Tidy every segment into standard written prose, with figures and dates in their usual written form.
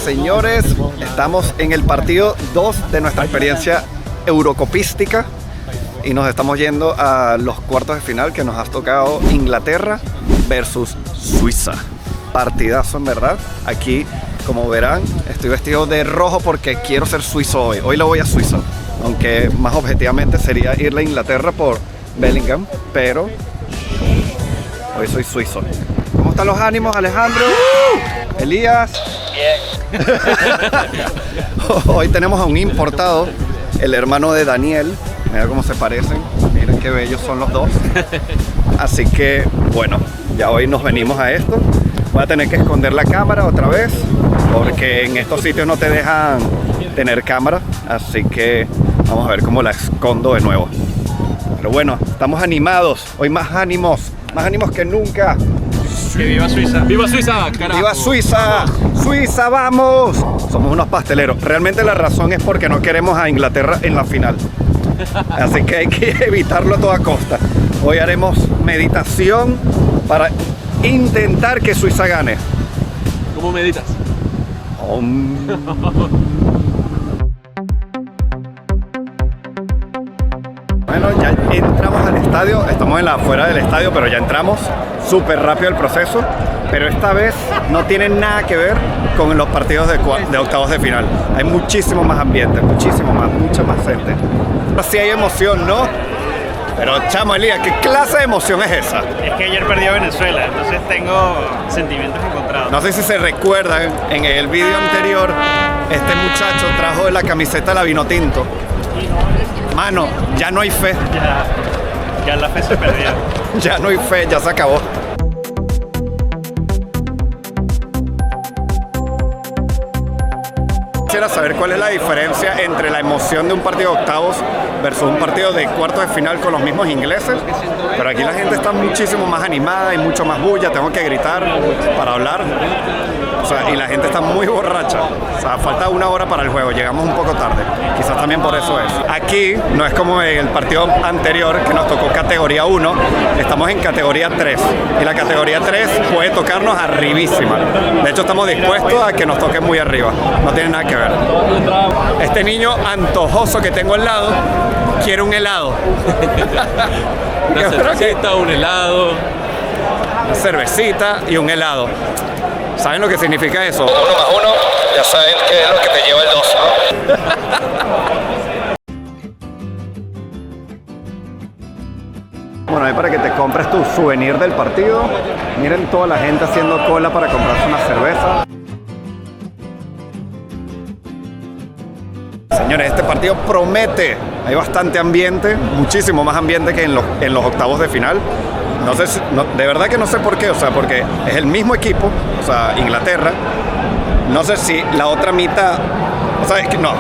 señores, estamos en el partido 2 de nuestra experiencia eurocopística y nos estamos yendo a los cuartos de final que nos ha tocado Inglaterra versus Suiza. Partidazo en verdad. Aquí, como verán, estoy vestido de rojo porque quiero ser suizo hoy. Hoy lo voy a Suiza, aunque más objetivamente sería irle a Inglaterra por Bellingham, pero hoy soy suizo. ¿Cómo están los ánimos, Alejandro? Elías. Bien. Hoy tenemos a un importado, el hermano de Daniel. Mira cómo se parecen, miren qué bellos son los dos. Así que, bueno, ya hoy nos venimos a esto. Voy a tener que esconder la cámara otra vez, porque en estos sitios no te dejan tener cámara. Así que vamos a ver cómo la escondo de nuevo. Pero bueno, estamos animados, hoy más ánimos que nunca. ¡Que viva Suiza! ¡Viva Suiza, carajo! ¡Viva Suiza! ¡Suiza, vamos! Somos unos pasteleros. Realmente la razón es porque no queremos a Inglaterra en la final. Así que hay que evitarlo a toda costa. Hoy haremos meditación para intentar que Suiza gane. ¿Cómo meditas? Bueno, ya entramos al estadio, estamos en la afuera del estadio, pero ya entramos súper rápido el proceso, pero esta vez no tiene nada que ver con los partidos de octavos de final. Hay muchísimo más ambiente, muchísimo más, mucha más gente. Sí hay emoción, ¿no? Pero chamo, Elías, ¿qué clase de emoción es esa? Es que ayer perdió Venezuela, entonces tengo sentimientos encontrados. No sé si se recuerdan, en el vídeo anterior, este muchacho trajo la camiseta la Vinotinto. Mano, ya no hay fe. Ya la fe se perdió. Ya no hay fe, ya se acabó. Quisiera saber cuál es la diferencia entre la emoción de un partido de octavos versus un partido de cuartos de final con los mismos ingleses. Pero aquí la gente está muchísimo más animada y mucho más bulla. Tengo que gritar para hablar. O sea, y la gente está muy borracha. O sea, falta una hora para el juego. Llegamos un poco tarde. Quizás también por eso es. Aquí no es como en el partido anterior que nos tocó categoría 1. Estamos en categoría 3. Y la categoría 3 puede tocarnos arribísima. De hecho, estamos dispuestos a que nos toque muy arriba. No tiene nada que ver. Este niño antojoso que tengo al lado quiere un helado. Una cervecita, un helado. Una cervecita y un helado. ¿Saben lo que significa eso? 1 más 1, ya saben qué es lo que te lleva el 2. Bueno, ahí para que te compres tu souvenir del partido. Miren toda la gente haciendo cola para comprarse una cerveza. Señores, este partido promete. Hay bastante ambiente, muchísimo más ambiente que en los octavos de final. No sé si, de verdad que no sé por qué, o sea, porque es el mismo equipo, o sea, Inglaterra. No sé si la otra mitad, o sea, es que no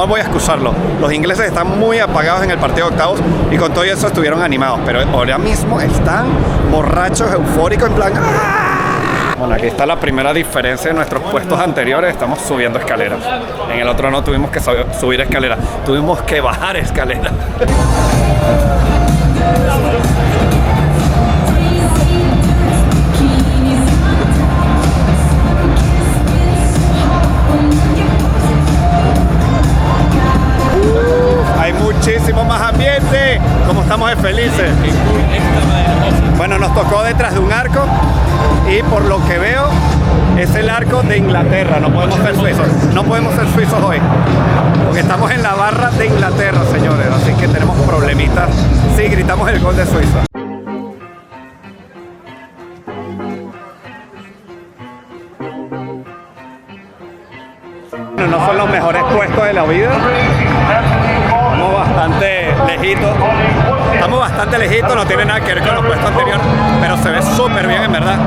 voy a excusarlo. Los ingleses están muy apagados en el partido de octavos y con todo eso estuvieron animados, pero ahora mismo están borrachos, eufóricos, en plan ¡ah! Bueno, aquí está la primera diferencia de nuestros puestos anteriores. Estamos subiendo escaleras. En el otro no tuvimos que subir escaleras, tuvimos que bajar escaleras. Hay muchísimo más ambiente. Como estamos de felices. Bueno, nos tocó detrás de un arco y por lo que veo es el arco de Inglaterra. No podemos ser suizos. No podemos ser suizos hoy porque estamos en la barra de Inglaterra, señores. Así que tenemos problemitas si gritamos el gol de Suiza. Bueno, no son los mejores puestos de la vida. Estamos bastante lejitos, no tiene nada que ver con los puestos anteriores, pero se ve súper bien en verdad.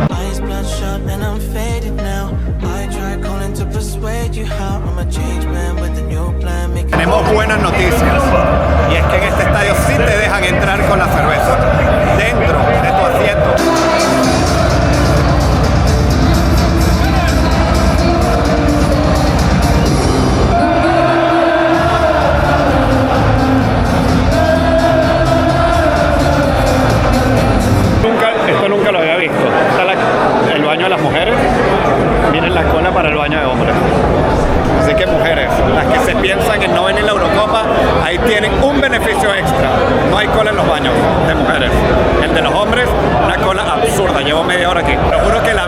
Tenemos buenas noticias y es que en este estadio sí te dejan entrar con la cerveza dentro de tu asiento. Esto nunca lo había visto. Está el baño de las mujeres. Miren la cola para el baño de hombres.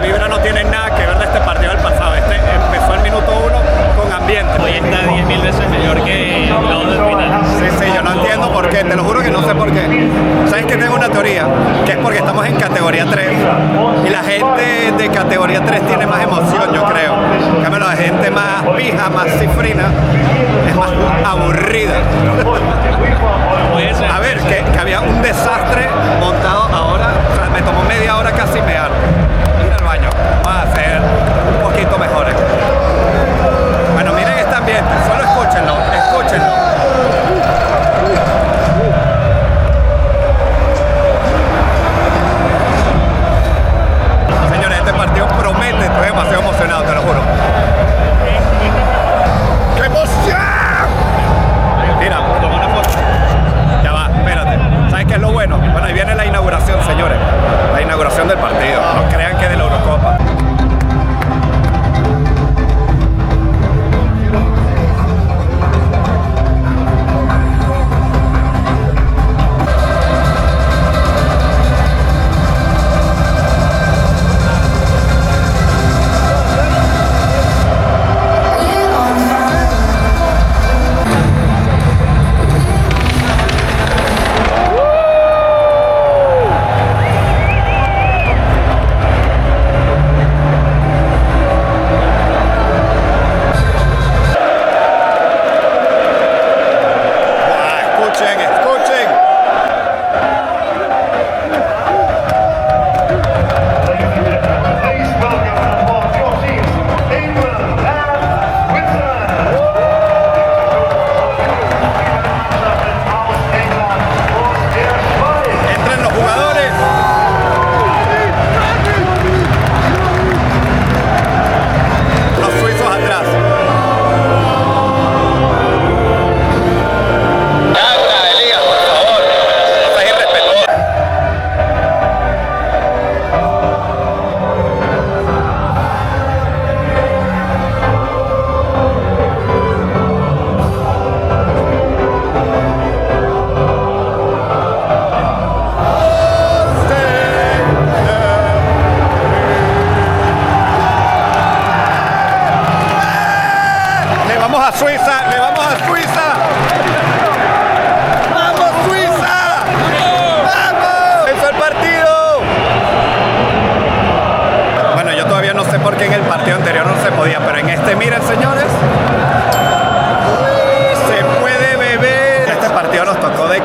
vibra no tiene nada que ver de este partido del pasado. Este empezó el minuto 1 con ambiente. Hoy está 10.000 veces mejor que los del final. Sí, yo no entiendo por qué, te lo juro que no sé por qué. ¿Sabes que tengo una teoría? Que es porque estamos en categoría 3 y la gente de categoría 3 tiene más emoción, yo creo. En cambio, la gente más pija, más cifrina, es más aburrida. A ver, que había un desastre montado ahora, o sea, me tomó media hora casi mear. Ir al baño, vamos a ser un poquito mejores. Bueno, miren este ambiente, solo escúchenlo, escúchenlo. Señores, este partido promete, estoy demasiado emocionado, te lo juro. ¡Qué emoción! Mira, toma una foto. Ya va, espérate. ¿Sabes qué es lo bueno? Bueno, ahí viene la inauguración, señores. La inauguración del partido. No crean que es de la Eurocopa.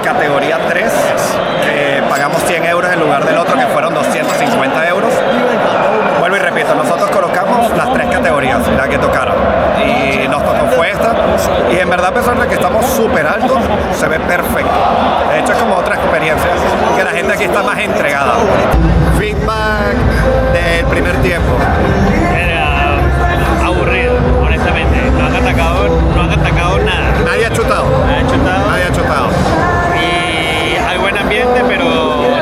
Categoría 3, pagamos 100 euros en lugar del otro que fueron 250 euros. Vuelvo y repito, nosotros colocamos las 3 categorías, la que tocaron, y nos tocó fue esta, y en verdad a pesar de que estamos súper altos, se ve perfecto. De hecho es como otra experiencia, que la gente aquí está más entregada. Feedback del primer tiempo. Era aburrido, honestamente. No han atacado nada. Nadie ha chutado. Nadie ha chutado. Y hay buen ambiente, pero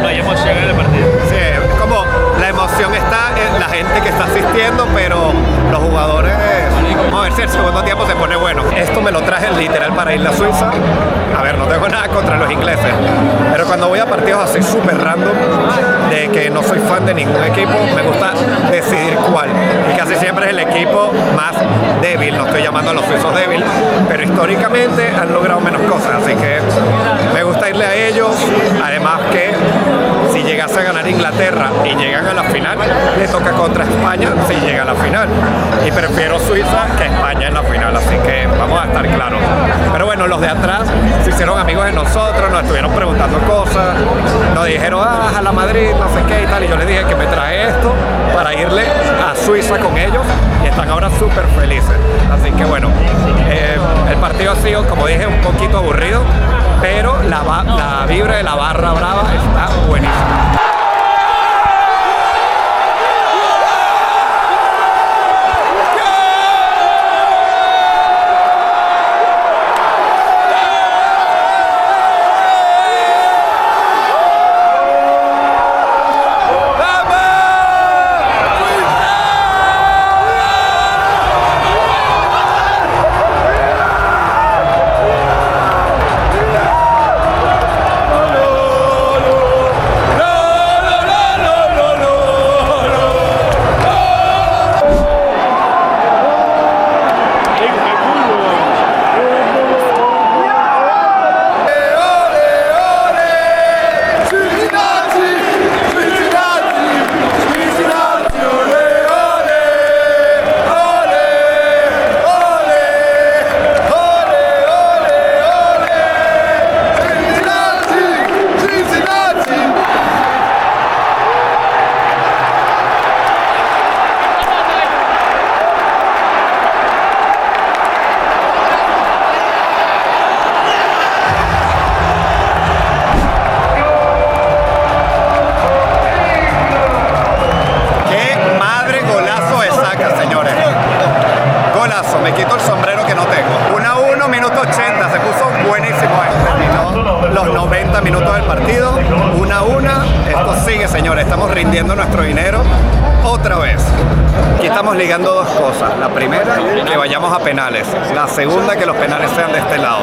no hay emoción en el partido. Sí, como la emoción está en la gente que está asistiendo, pero los jugadores... Vamos a ver si el segundo tiempo se pone bueno. Esto me lo traje literal para ir a Suiza. A ver, no tengo nada contra los ingleses, pero cuando voy a partidos así súper random, de que no soy fan de ningún equipo, me gusta decidir cuál. Y casi siempre es el equipo más débil. No estoy llamando a los suizos débiles, pero históricamente han logrado menos cosas, así que me gusta irle a ellos. Además que si llegase a ganar Inglaterra y llegan a la final, le toca contra España si llega a la final. Y prefiero Suiza que España en la final, así que vamos a estar claros. Pero bueno, los de atrás se hicieron amigos de nosotros, nos estuvieron preguntando cosas, nos dijeron, a la Madrid, no sé qué y tal, y yo les dije que me traje esto para irle a Suiza con ellos, y están ahora súper felices. Así que bueno, el partido ha sido, como dije, un poquito aburrido, pero la vibra de la barra brava está buenísima. señores, estamos rindiendo nuestro dinero otra vez. Aquí estamos ligando dos cosas. La primera, que vayamos a penales. La segunda, que los penales sean de este lado,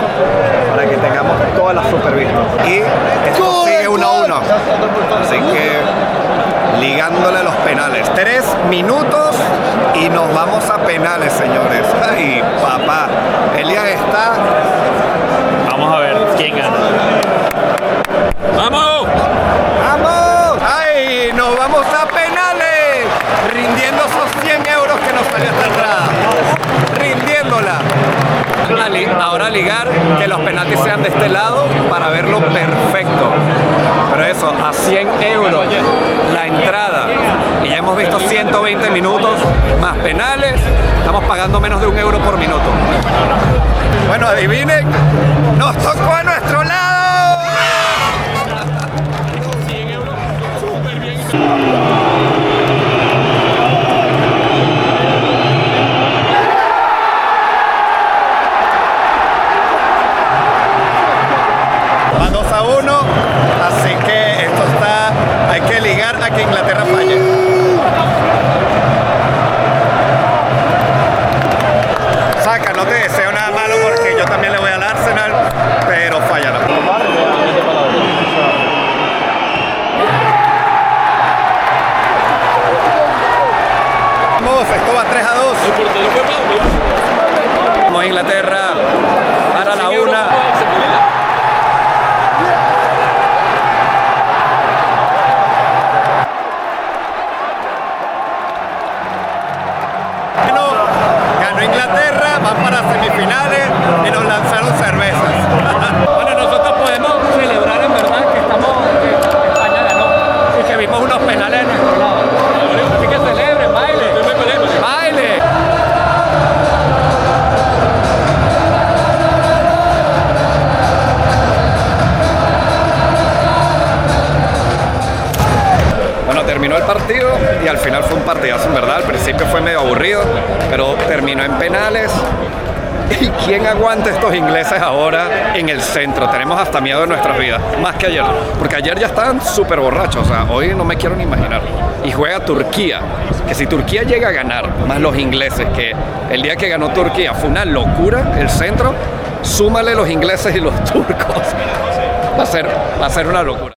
para que tengamos todas las super vistas. Y esto sigue 1-1. Así que ligándole a los penales. 3 minutos y nos vamos a penales, señores. Ay, papá. Elías está... Vamos a ver quién gana. ¡Vamos! ¡Vamos! ¡Ay! ¡Nos vamos a penales! Rindiendo esos 100 euros que nos salió esta entrada. Rindiéndola. Ahora ligar que los penaltis sean de este lado para verlo perfecto. Pero eso, a 100 euros la entrada. Y ya hemos visto 120 minutos más penales. Estamos pagando menos de 1 euro por minuto. Bueno, adivinen, nos tocó a nuestro lado. Va 2-1, así que esto está, hay que ligar a que Inglaterra falle. Saca, no te deseo nada malo porque yo también le voy al Arsenal, pero fallará. Vamos, esto va 3-2. Vamos a Inglaterra para la 1. Ganó Inglaterra, van para semifinales y nos lanzaron cervezas. Bueno, nosotros podemos celebrar en verdad que España ganó y que vimos unos penales en nuestro lado. Así que celebren, baile. ¡Baile! Bueno, terminó el partido y al final fue un partidazo, en verdad. Al principio fue medio aburrido, pero terminó en penales. ¿Y quién aguanta estos ingleses ahora en el centro? Tenemos hasta miedo de nuestras vidas, más que ayer, porque ayer ya estaban súper borrachos, o sea, hoy no me quiero ni imaginar. Y juega Turquía, que si Turquía llega a ganar, más los ingleses, que el día que ganó Turquía fue una locura el centro, súmale los ingleses y los turcos, va a ser una locura.